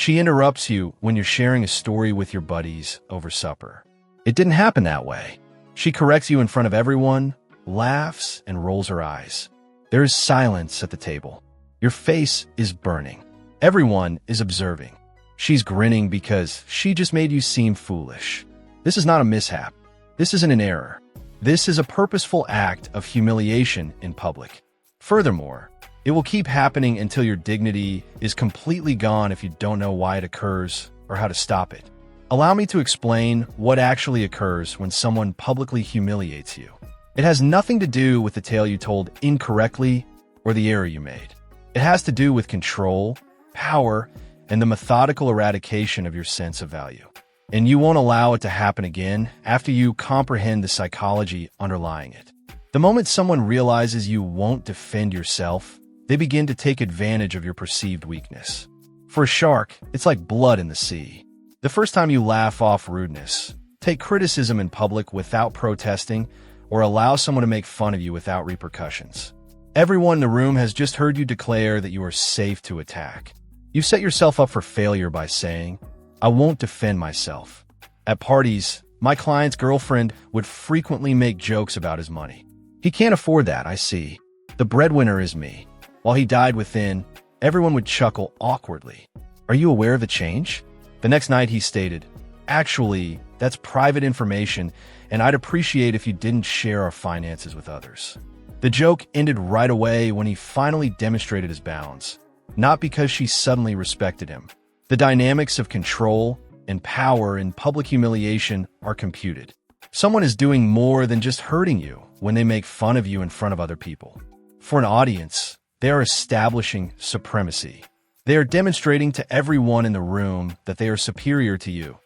She interrupts you when you're sharing a story with your buddies over supper. It didn't happen that way. She corrects you in front of everyone, laughs, and rolls her eyes. There is silence at the table. Your face is burning. Everyone is observing. She's grinning because she just made you seem foolish. This is not a mishap. This isn't an error. This is a purposeful act of humiliation in public. Furthermore, it will keep happening until your dignity is completely gone if you don't know why it occurs or how to stop it. Allow me to explain what actually occurs when someone publicly humiliates you. It has nothing to do with the tale you told incorrectly or the error you made. It has to do with control, power, and the methodical eradication of your sense of value. And you won't allow it to happen again after you comprehend the psychology underlying it. The moment someone realizes you won't defend yourself, they begin to take advantage of your perceived weakness. For a shark, it's like blood in the sea. The first time you laugh off rudeness, take criticism in public without protesting, or allow someone to make fun of you without repercussions, everyone in the room has just heard you declare that you are safe to attack. You set yourself up for failure by saying, "I won't defend myself." At parties, my client's girlfriend would frequently make jokes about his money. "He can't afford that, I see. The breadwinner is me." While he died within, everyone would chuckle awkwardly. "Are you aware of the change?" The next night he stated, "Actually, that's private information, and I'd appreciate if you didn't share our finances with others." The joke ended right away when he finally demonstrated his bounds, not because she suddenly respected him. The dynamics of control and power in public humiliation are computed. Someone is doing more than just hurting you when they make fun of you in front of other people. For an audience, they are establishing supremacy. They are demonstrating to everyone in the room that they are superior to you,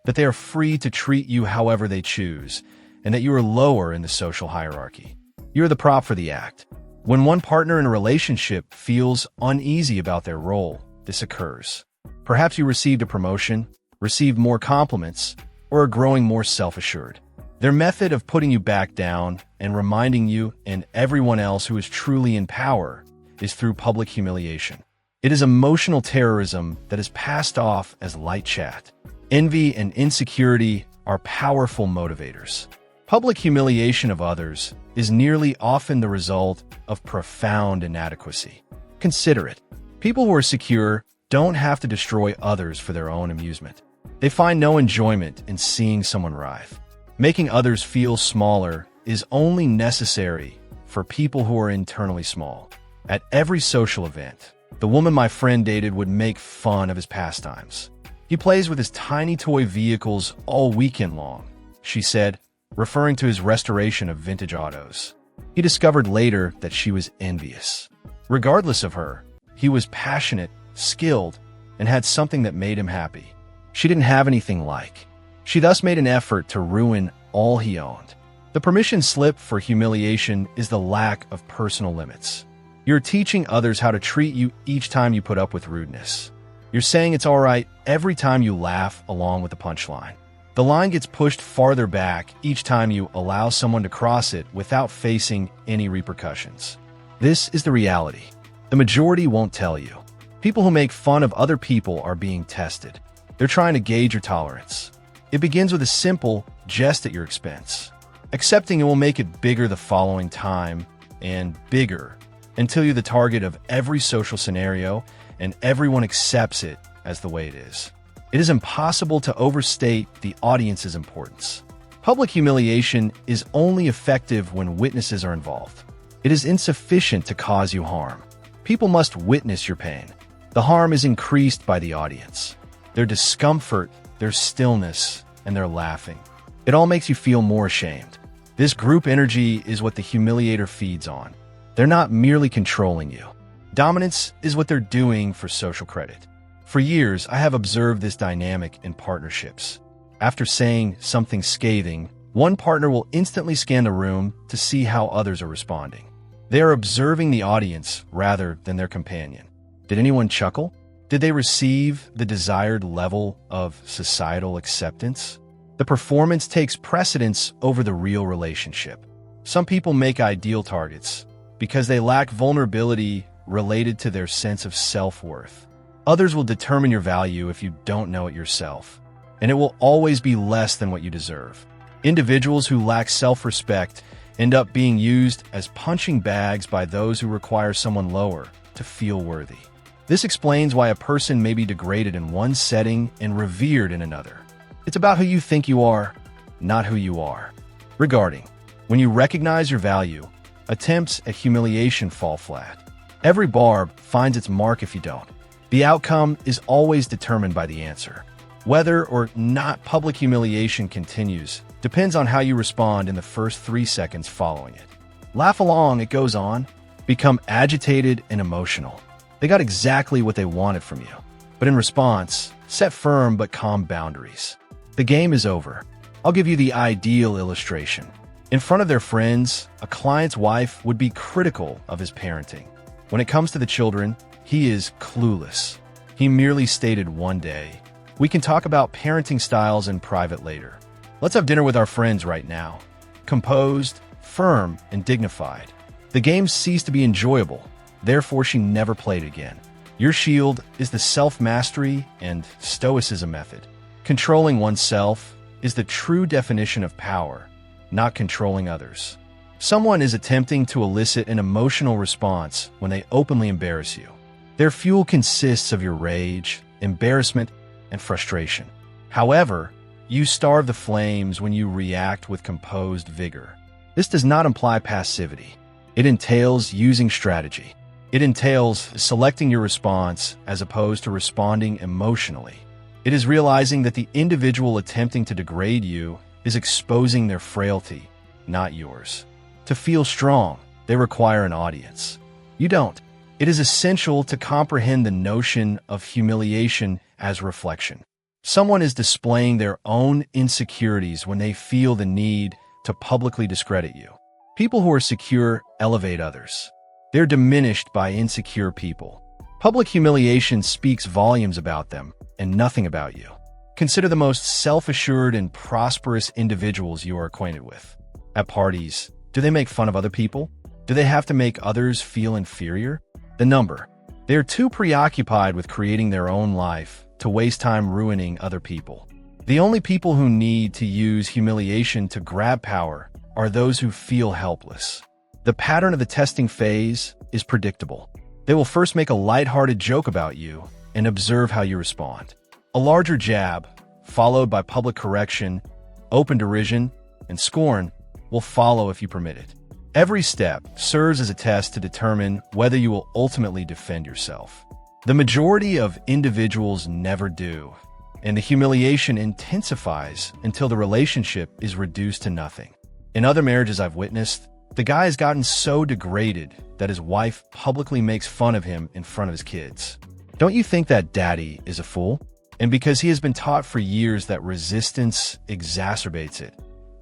that they are free to treat you however they choose, and that you are lower in the social hierarchy. You are the prop for the act. When one partner in a relationship feels uneasy about their role, this occurs. Perhaps you received a promotion, received more compliments, or are growing more self-assured. Their method of putting you back down and reminding you and everyone else who is truly in power is through public humiliation. It is emotional terrorism that is passed off as light chat. Envy and insecurity are powerful motivators. Public humiliation of others is nearly often the result of profound inadequacy. Consider it. People who are secure don't have to destroy others for their own amusement. They find no enjoyment in seeing someone writhe. Making others feel smaller is only necessary for people who are internally small. At every social event, the woman my friend dated would make fun of his pastimes. "He plays with his tiny toy vehicles all weekend long," she said, referring to his restoration of vintage autos. He discovered later that she was envious. Regardless of her, he was passionate, skilled, and had something that made him happy. She didn't have anything like. She thus made an effort to ruin all he owned. The permission slip for humiliation is the lack of personal limits. You're teaching others how to treat you each time you put up with rudeness. You're saying it's all right every time you laugh along with the punchline. The line gets pushed farther back each time you allow someone to cross it without facing any repercussions. This is the reality. The majority won't tell you. People who make fun of other people are being tested. They're trying to gauge your tolerance. It begins with a simple jest at your expense. Accepting it will make it bigger the following time, and bigger, until you're the target of every social scenario and everyone accepts it as the way it is. It is impossible to overstate the audience's importance. Public humiliation is only effective when witnesses are involved. It is insufficient to cause you harm. People must witness your pain. The harm is increased by the audience. Their discomfort, their stillness, and their laughing. It all makes you feel more ashamed. This group energy is what the humiliator feeds on. They're not merely controlling you. Dominance is what they're doing for social credit. For years, I have observed this dynamic in partnerships. After saying something scathing, one partner will instantly scan the room to see how others are responding. They are observing the audience rather than their companion. Did anyone chuckle? Did they receive the desired level of societal acceptance? The performance takes precedence over the real relationship. Some people make ideal targets because they lack vulnerability related to their sense of self-worth. Others will determine your value if you don't know it yourself, and it will always be less than what you deserve. Individuals who lack self-respect end up being used as punching bags by those who require someone lower to feel worthy. This explains why a person may be degraded in one setting and revered in another. It's about who you think you are, not who you are. Regarding, when you recognize your value, attempts at humiliation fall flat. Every barb finds its mark if you don't. The outcome is always determined by the answer. Whether or not public humiliation continues depends on how you respond in the first 3 seconds following it. Laugh along, it goes on. Become agitated and emotional. They got exactly what they wanted from you. But in response, set firm but calm boundaries. The game is over. I'll give you the ideal illustration. In front of their friends, a client's wife would be critical of his parenting. When it comes to the children, he is clueless. He merely stated one day, "We can talk about parenting styles in private later. Let's have dinner with our friends right now." Composed, firm, and dignified. The game ceased to be enjoyable, therefore she never played again. Your shield is the self-mastery and stoicism method. Controlling oneself is the true definition of power, not controlling others. Someone is attempting to elicit an emotional response when they openly embarrass you. Their fuel consists of your rage, embarrassment, and frustration. However, you starve the flames when you react with composed vigor. This does not imply passivity. It entails using strategy. It entails selecting your response as opposed to responding emotionally. It is realizing that the individual attempting to degrade you is exposing their frailty, not yours. To feel strong, they require an audience. You don't. It is essential to comprehend the notion of humiliation as reflection. Someone is displaying their own insecurities when they feel the need to publicly discredit you. People who are secure elevate others. They're diminished by insecure people. Public humiliation speaks volumes about them and nothing about you. Consider the most self-assured and prosperous individuals you are acquainted with. At parties, do they make fun of other people? Do they have to make others feel inferior? The number. They are too preoccupied with creating their own life to waste time ruining other people. The only people who need to use humiliation to grab power are those who feel helpless. The pattern of the testing phase is predictable. They will first make a lighthearted joke about you and observe how you respond. A larger jab, followed by public correction, open derision, and scorn, will follow if you permit it. Every step serves as a test to determine whether you will ultimately defend yourself. The majority of individuals never do, and the humiliation intensifies until the relationship is reduced to nothing. In other marriages I've witnessed, the guy has gotten so degraded that his wife publicly makes fun of him in front of his kids. Don't you think that daddy is a fool? And because he has been taught for years that resistance exacerbates it,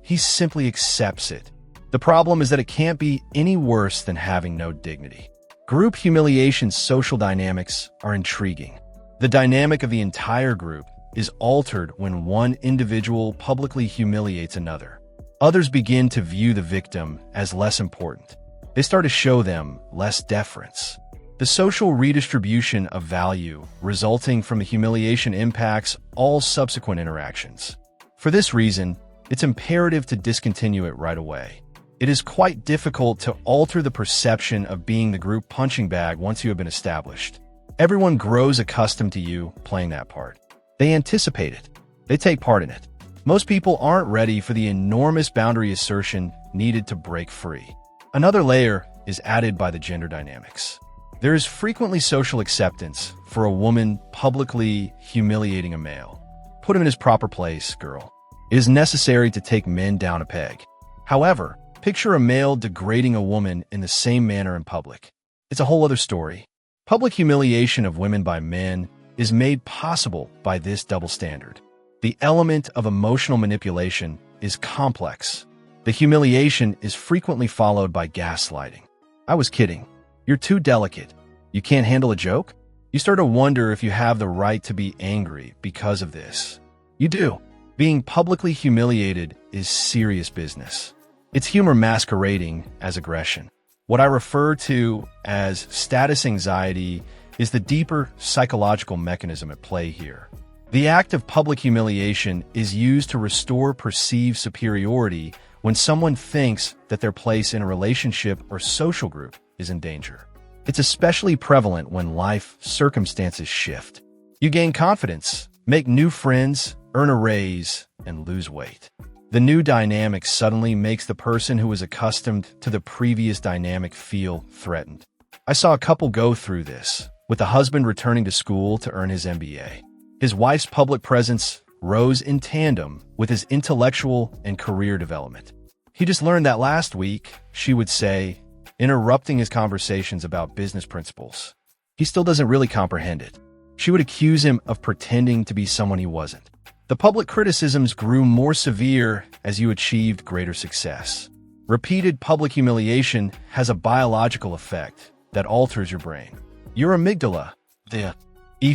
he simply accepts it. The problem is that it can't be any worse than having no dignity. Group humiliation's social dynamics are intriguing. The dynamic of the entire group is altered when one individual publicly humiliates another. Others begin to view the victim as less important. They start to show them less deference. The social redistribution of value resulting from the humiliation impacts all subsequent interactions. For this reason, it's imperative to discontinue it right away. It is quite difficult to alter the perception of being the group punching bag once you have been established. Everyone grows accustomed to you playing that part. They anticipate it. They take part in it. Most people aren't ready for the enormous boundary assertion needed to break free. Another layer is added by the gender dynamics. There is frequently social acceptance for a woman publicly humiliating a male. Put him in his proper place, girl. It is necessary to take men down a peg. However, picture a male degrading a woman in the same manner in public. It's a whole other story. Public humiliation of women by men is made possible by this double standard. The element of emotional manipulation is complex. The humiliation is frequently followed by gaslighting. I was kidding. You're too delicate. You can't handle a joke? You start to wonder if you have the right to be angry because of this. You do. Being publicly humiliated is serious business. It's humor masquerading as aggression. What I refer to as status anxiety is the deeper psychological mechanism at play here. The act of public humiliation is used to restore perceived superiority when someone thinks that their place in a relationship or social group is in danger. It's especially prevalent when life circumstances shift. You gain confidence, make new friends, earn a raise, and lose weight. The new dynamic suddenly makes the person who was accustomed to the previous dynamic feel threatened. I saw a couple go through this, with the husband returning to school to earn his MBA. His wife's public presence rose in tandem with his intellectual and career development. He just learned that last week, she would say, interrupting his conversations about business principles. He still doesn't really comprehend it. She would accuse him of pretending to be someone he wasn't. The public criticisms grew more severe as you achieved greater success. Repeated public humiliation has a biological effect that alters your brain. Your amygdala, the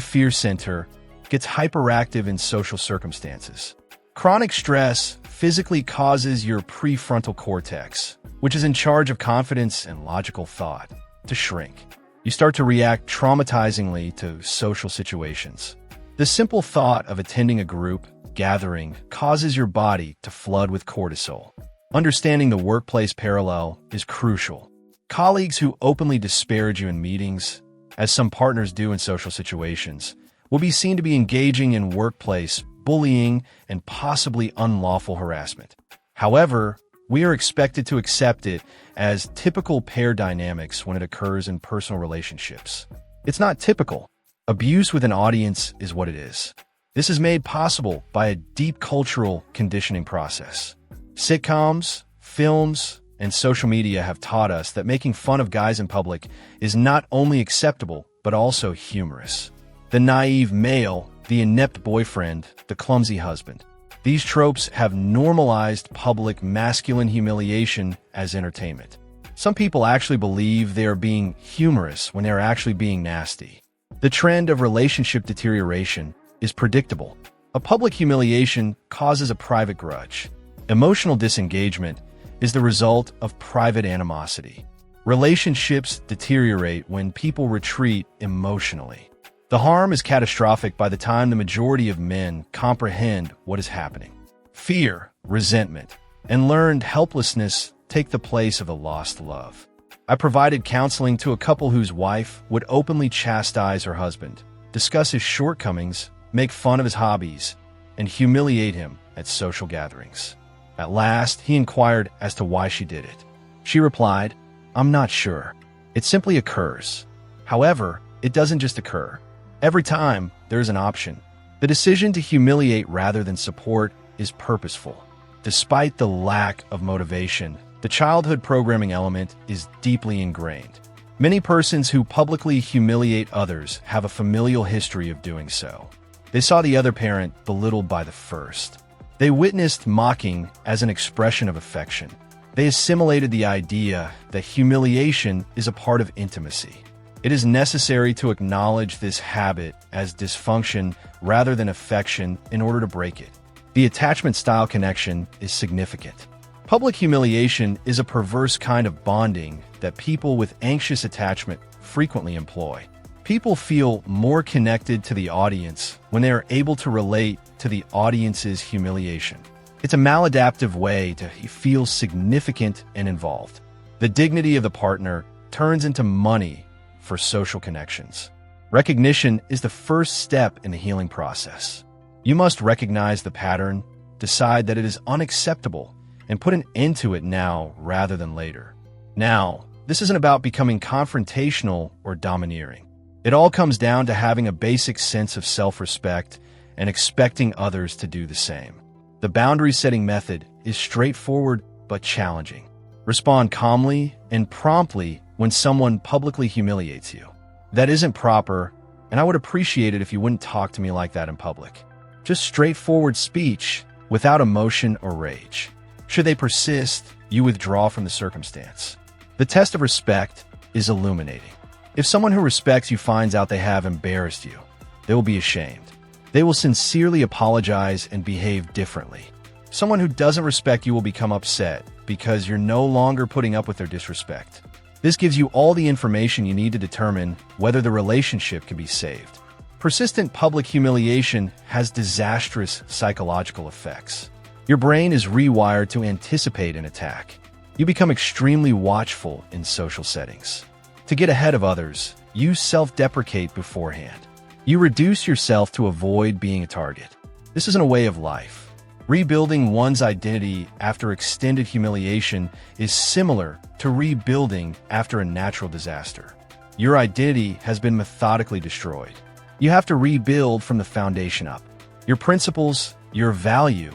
fear center, gets hyperactive in social circumstances. Chronic stress physically causes your prefrontal cortex, which is in charge of confidence and logical thought, to shrink. You start to react traumatizingly to social situations. The simple thought of attending a group gathering causes your body to flood with cortisol. Understanding the workplace parallel is crucial. Colleagues who openly disparage you in meetings, as some partners do in social situations, will be seen to be engaging in workplace bullying and possibly unlawful harassment. However, we are expected to accept it as typical pair dynamics when it occurs in personal relationships. It's not typical. Abuse with an audience is what it is. This is made possible by a deep cultural conditioning process. Sitcoms, films, and social media have taught us that making fun of guys in public is not only acceptable, but also humorous. The naive male, the inept boyfriend, the clumsy husband. These tropes have normalized public masculine humiliation as entertainment. Some people actually believe they are being humorous when they are actually being nasty. The trend of relationship deterioration is predictable. A public humiliation causes a private grudge. Emotional disengagement is the result of private animosity. Relationships deteriorate when people retreat emotionally. The harm is catastrophic by the time the majority of men comprehend what is happening. Fear, resentment, and learned helplessness take the place of a lost love. I provided counseling to a couple whose wife would openly chastise her husband, discuss his shortcomings, make fun of his hobbies, and humiliate him at social gatherings. At last, he inquired as to why she did it. She replied, "I'm not sure. It simply occurs. However, it doesn't just occur. Every time, there's an option. The decision to humiliate rather than support is purposeful. Despite the lack of motivation, the childhood programming element is deeply ingrained. Many persons who publicly humiliate others have a familial history of doing so. They saw the other parent belittled by the first. They witnessed mocking as an expression of affection. They assimilated the idea that humiliation is a part of intimacy. It is necessary to acknowledge this habit as dysfunction rather than affection in order to break it. The attachment-style connection is significant. Public humiliation is a perverse kind of bonding that people with anxious attachment frequently employ. People feel more connected to the audience when they are able to relate to the audience's humiliation. It's a maladaptive way to feel significant and involved. The dignity of the partner turns into money for social connections. Recognition is the first step in the healing process. You must recognize the pattern, decide that it is unacceptable, and put an end to it now rather than later. Now, this isn't about becoming confrontational or domineering. It all comes down to having a basic sense of self-respect and expecting others to do the same. The boundary-setting method is straightforward but challenging. Respond calmly and promptly when someone publicly humiliates you. That isn't proper, and I would appreciate it if you wouldn't talk to me like that in public. Just straightforward speech without emotion or rage. Should they persist, you withdraw from the circumstance. The test of respect is illuminating. If someone who respects you finds out they have embarrassed you, they will be ashamed. They will sincerely apologize and behave differently. Someone who doesn't respect you will become upset because you're no longer putting up with their disrespect. This gives you all the information you need to determine whether the relationship can be saved. Persistent public humiliation has disastrous psychological effects. Your brain is rewired to anticipate an attack. You become extremely watchful in social settings. To get ahead of others, you self-deprecate beforehand. You reduce yourself to avoid being a target. This isn't a way of life. Rebuilding one's identity after extended humiliation is similar to rebuilding after a natural disaster. Your identity has been methodically destroyed. You have to rebuild from the foundation up. Your principles, your value,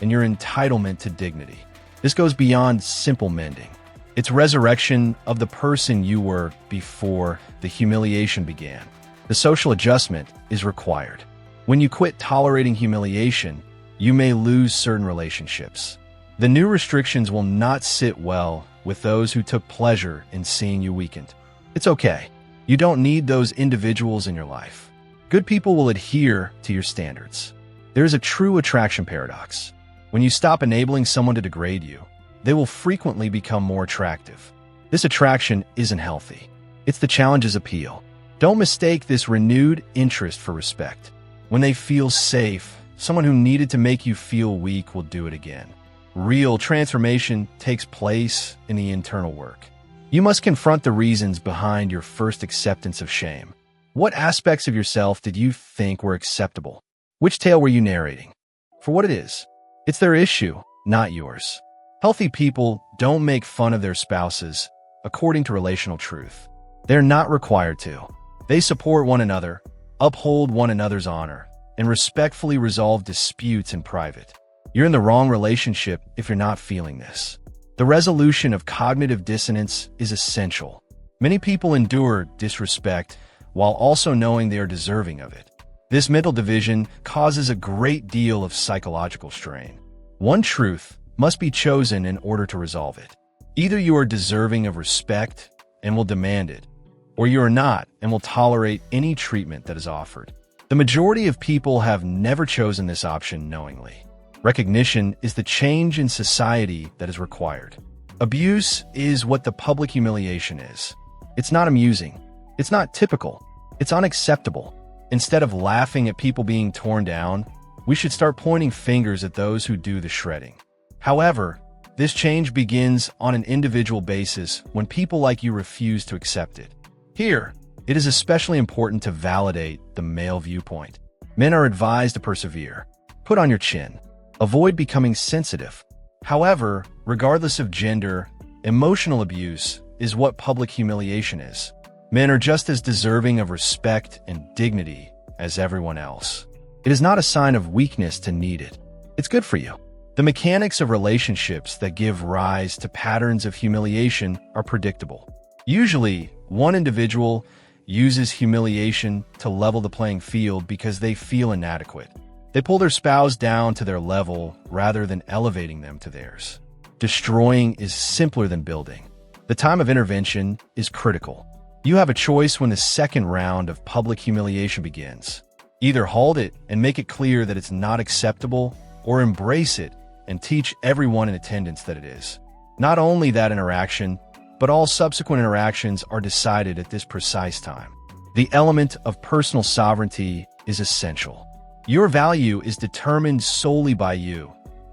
and your entitlement to dignity. This goes beyond simple mending. It's resurrection of the person you were before the humiliation began. The social adjustment is required. When you quit tolerating humiliation, you may lose certain relationships. The new restrictions will not sit well with those who took pleasure in seeing you weakened. It's okay. You don't need those individuals in your life. Good people will adhere to your standards. There is a true attraction paradox. When you stop enabling someone to degrade you, they will frequently become more attractive. This attraction isn't healthy. It's the challenge's appeal. Don't mistake this renewed interest for respect. When they feel safe, someone who needed to make you feel weak will do it again. Real transformation takes place in the internal work. You must confront the reasons behind your first acceptance of shame. What aspects of yourself did you think were acceptable? Which tale were you narrating? For what it is, it's their issue, not yours. Healthy people don't make fun of their spouses, according to relational truth. They're not required to. They support one another, uphold one another's honor, and respectfully resolve disputes in private. You're in the wrong relationship if you're not feeling this. The resolution of cognitive dissonance is essential. Many people endure disrespect while also knowing they are deserving of it. This mental division causes a great deal of psychological strain. One truth must be chosen in order to resolve it. Either you are deserving of respect and will demand it, or you are not and will tolerate any treatment that is offered. The majority of people have never chosen this option knowingly. Recognition is the change in society that is required. Abuse is what the public humiliation is. It's not amusing. It's not typical. It's unacceptable. Instead of laughing at people being torn down, we should start pointing fingers at those who do the shredding. However, this change begins on an individual basis when people like you refuse to accept it. Here, it is especially important to validate the male viewpoint. Men are advised to persevere. Put on your chin. Avoid becoming sensitive. However, regardless of gender, emotional abuse is what public humiliation is. Men are just as deserving of respect and dignity as everyone else. It is not a sign of weakness to need it. It's good for you. The mechanics of relationships that give rise to patterns of humiliation are predictable. Usually, one individual uses humiliation to level the playing field because they feel inadequate. They pull their spouse down to their level rather than elevating them to theirs. Destroying is simpler than building. The time of intervention is critical. You have a choice when the second round of public humiliation begins. Either halt it and make it clear that it's not acceptable, or embrace it and teach everyone in attendance that it is. Not only that interaction, but all subsequent interactions are decided at this precise time. The element of personal sovereignty is essential. Your value is determined solely by you,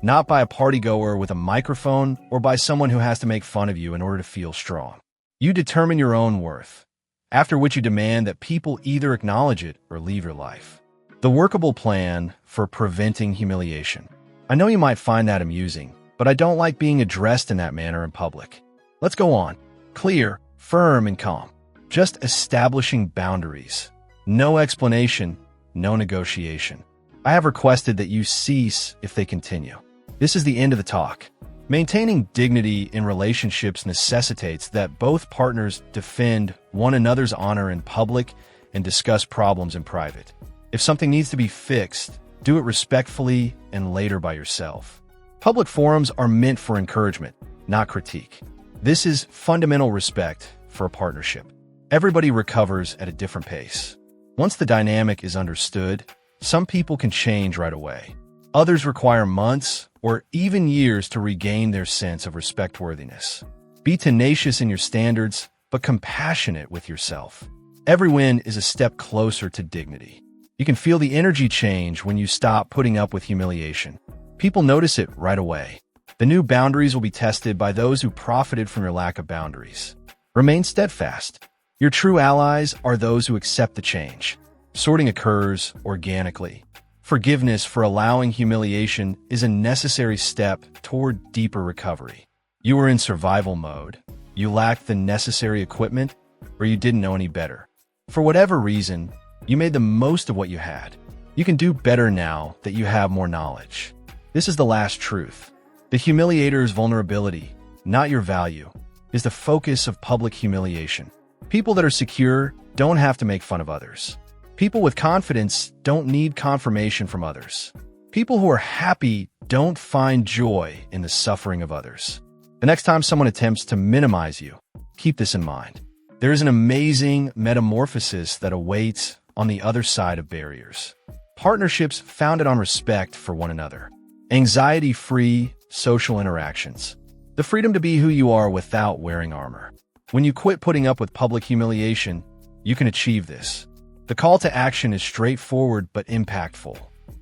not by a partygoer with a microphone or by someone who has to make fun of you in order to feel strong. You determine your own worth, after which you demand that people either acknowledge it or leave your life. The workable plan for preventing humiliation. I know you might find that amusing, but I don't like being addressed in that manner in public. Let's go on. Clear, firm, and calm. Just establishing boundaries. No explanation, no negotiation. I have requested that you cease if they continue. This is the end of the talk. Maintaining dignity in relationships necessitates that both partners defend one another's honor in public and discuss problems in private. If something needs to be fixed, do it respectfully and later by yourself. Public forums are meant for encouragement, not critique. This is fundamental respect for a partnership. Everybody recovers at a different pace. Once the dynamic is understood, some people can change right away. Others require months or even years to regain their sense of respectworthiness. Be tenacious in your standards, but compassionate with yourself. Every win is a step closer to dignity. You can feel the energy change when you stop putting up with humiliation. People notice it right away. The new boundaries will be tested by those who profited from your lack of boundaries. Remain steadfast. Your true allies are those who accept the change. Sorting occurs organically. Forgiveness for allowing humiliation is a necessary step toward deeper recovery. You were in survival mode. You lacked the necessary equipment, or you didn't know any better. For whatever reason, you made the most of what you had. You can do better now that you have more knowledge. This is the last truth. The humiliator's vulnerability, not your value, is the focus of public humiliation. People that are secure don't have to make fun of others. People with confidence don't need confirmation from others. People who are happy don't find joy in the suffering of others. The next time someone attempts to minimize you, keep this in mind. There is an amazing metamorphosis that awaits on the other side of barriers. Partnerships founded on respect for one another. Anxiety-free social interactions. The freedom to be who you are without wearing armor. When you quit putting up with public humiliation, you can achieve this. The call to action is straightforward but impactful.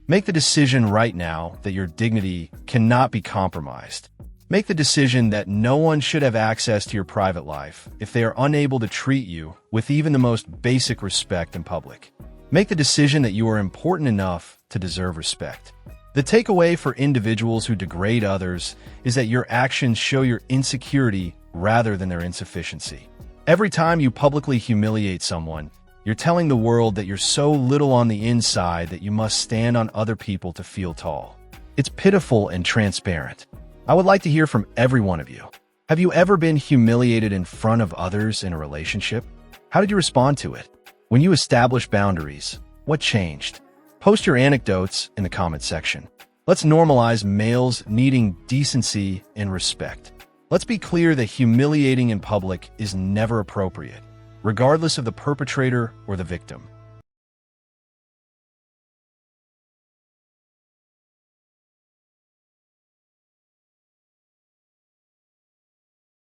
Make the decision right now that your dignity cannot be compromised. Make the decision that no one should have access to your private life if they are unable to treat you with even the most basic respect in public. Make the decision that you are important enough to deserve respect. The takeaway for individuals who degrade others is that your actions show your insecurity rather than their insufficiency. Every time you publicly humiliate someone, you're telling the world that you're so little on the inside that you must stand on other people to feel tall. It's pitiful and transparent. I would like to hear from every one of you. Have you ever been humiliated in front of others in a relationship? How did you respond to it? When you established boundaries, what changed? Post your anecdotes in the comment section. Let's normalize males needing decency and respect. Let's be clear that humiliating in public is never appropriate, regardless of the perpetrator or the victim.